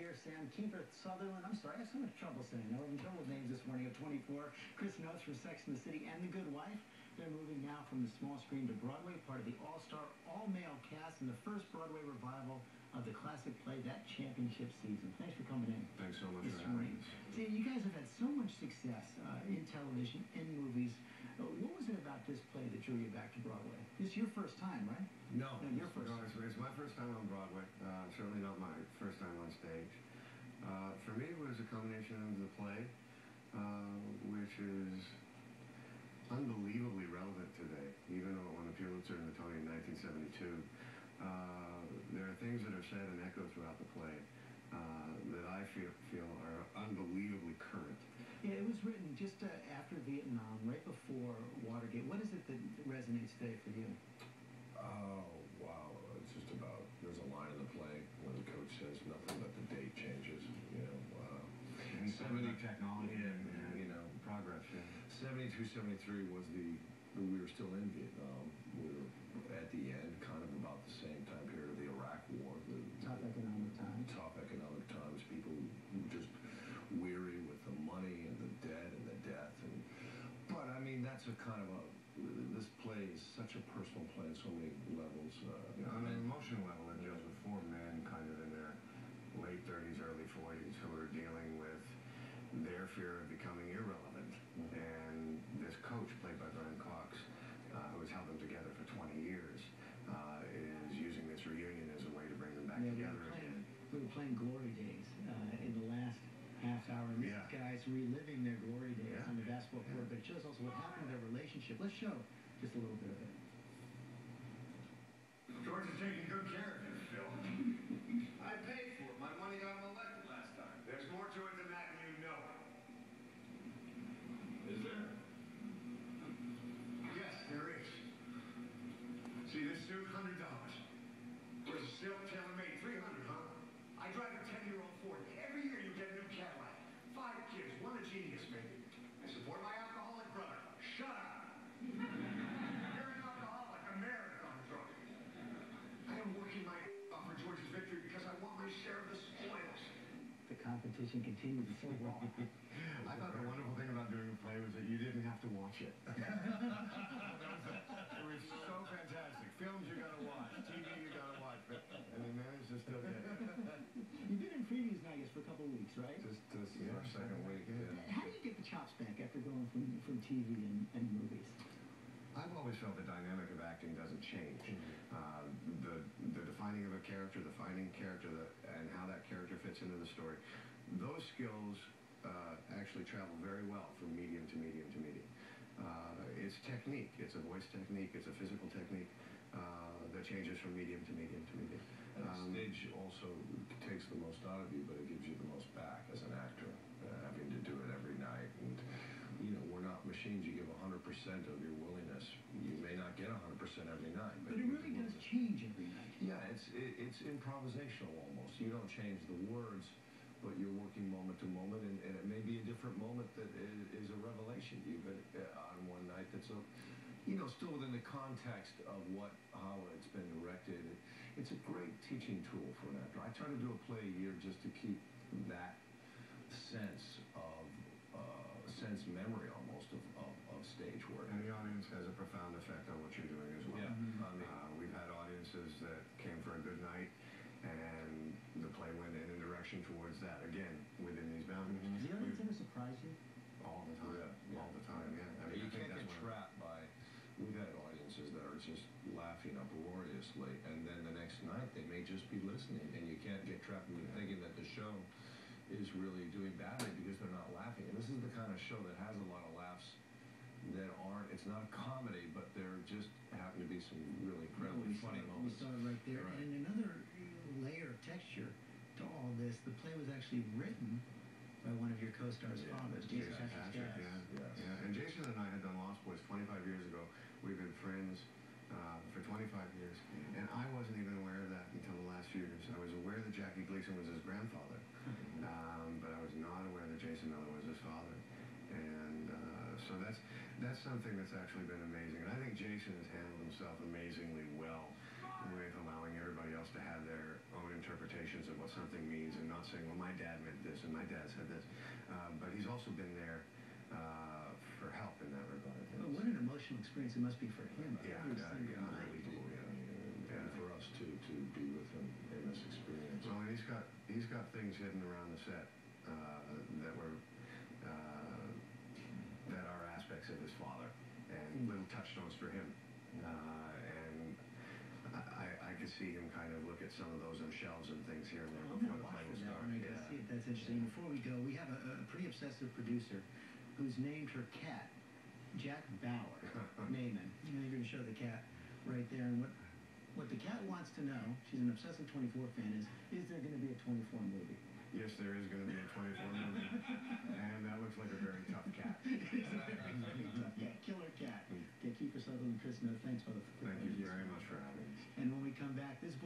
here, Sam. Kiefer Sutherland. I'm sorry, I have so much trouble saying. I'm having trouble with names this morning at 24. Chris Notes from Sex and the City and The Good Wife. They're moving now from the small screen to Broadway, part of the all-star, all-male cast in the first Broadway revival of the classic play, That Championship Season. Thanks for coming in. Thanks so much this for having morning. us. See, you guys have had so much success in television, in movies. What was it about this play that drew you back to Broadway? This is your first time, right? No, your first. No, it's my first time on Broadway. Certainly not my first time on stage. For me, it was a combination of the play, which is unbelievably relevant today, even though it won the Pulitzer and the Tony in 1972. There are things that are said and echoed throughout the play that I feel are unbelievably current. Yeah, it was written just after Vietnam, right before Watergate. What is it that resonates today for you? Oh, wow. It's just about, there's a line in the play when the coach says nothing but the date changes, you know. And 70 technology and, you know, progress. Yeah. 72, 73 was we were still in Vietnam. We were at the end, kind of about the same time period of the Iraq War. Tough economic times. Tough economic times. People just weary with the money and the debt and the death. But, I mean, that's a kind of a, this play is such a personal play on so many levels. On an emotional level, it deals with four men kind of in their late 30s, early 40s who are dealing with their fear of becoming irrelevant. And this coach, played by Brian Cox, who has held them together for 20 years, is using this reunion as a way to bring them back together again. We were playing Glory Days in the last half hour, and these guys reliving their glory days on the basketball court, but it shows also what happened to their relationship. Let's show just a little bit of it. George is taking good care of you, Phil. I paid for it. My money got him elected last time. There's more to it than that, and you know it. Is there? Yes, there is. See this suit? $100. Where's the silk tailor-made? $300, huh? I drive a 10-year-old Ford. Every year you get a new Cadillac. 5 kids, one a genius, baby. I support my alcoholic brother. Shut up. You're an alcoholic, a marathon drunk. I am working my off for George's victory because I want my share of the spoils. The competition continues so long. I thought the wonderful thing about doing a play was that you didn't have to watch it. It was so fantastic. Films you gotta watch, TV you gotta watch, and they managed to still get it. You've been in previews now, I guess, for a couple of weeks, right? This is our second week. How do you get the chops back after going from TV and movies? I've always felt the dynamic of acting doesn't change. The defining of a character, the finding character, and how that character fits into the story, those skills actually travel very well from medium to medium to medium. It's technique. It's a voice technique. It's a physical technique that changes from medium to medium to medium. Stage also takes the most out of you, but it gives you the most back as an actor, having to do it every night. And, you know, we're not machines. You give 100% of your willingness. You may not get 100% every night. But it really does change every night. Yeah, it's improvisational almost. You don't change the words, but you're working moment to moment, and it may be a different moment that is a revelation to you, but on one night that's still within the context of how it's been directed. It's a great teaching tool for an actor. I try to do a play a year just to keep that sense memory almost of stage work. And the audience has a profound effect on what you're doing as well. Yeah. We've had audiences that came for a good night, and the play went in a direction towards that, again, within these boundaries. Does the audience ever surprise you? All the time. Yeah. All the time, yeah. I mean, You can't get trapped by... We've had audiences that are just laughing uproariously, and then the next night they may just be listening, and you can't get trapped into thinking that the show is really doing badly because they're not laughing. And this is the kind of show that has a lot of laughs that aren't, it's not a comedy, but there just happen to be some really incredibly funny moments. We saw it right there. Right. And another layer of texture to all this, the play was actually written by one of your co-stars' fathers, Jason Patrick's dad. Yeah. And Jason and I had done Lost Boys 25 years ago. We've been friends for 25 years, and I wasn't even aware of that until the last few years. I was aware that Jackie Gleason was his grandfather, but I was not aware that Jason Miller was his father. And so that's something that's actually been amazing. And I think Jason has handled himself amazingly well with allowing everybody else else to have their own interpretations of what something means, and not saying, well, my dad meant this and my dad said this. But he's also been there for help in that regard. Well, what an emotional experience it must be for him. Yeah, unbelievable. And for us too, to be with him in this experience. Well, and he's got things hidden around the set that were that are aspects of his father, and little touchstones for him. And I could see him kind of look at some of those on shelves and things here and there I'm before going to the play watch will for that start. when I go see it. That's interesting. Before we go, we have a pretty obsessive producer who's named her cat Jack Bauer. Naaman. You know, you're going to show the cat right there. And what the cat wants to know, she's an obsessive 24 fan, is there going to be a 24 movie? Yes, there is going to be a 24 movie, and that looks like a very tough cat. It is a very tough cat. Killer cat. Okay, Kiefer Sutherland and Chris Noth, thanks for the Thank you very much for having me. And when we come back, this boy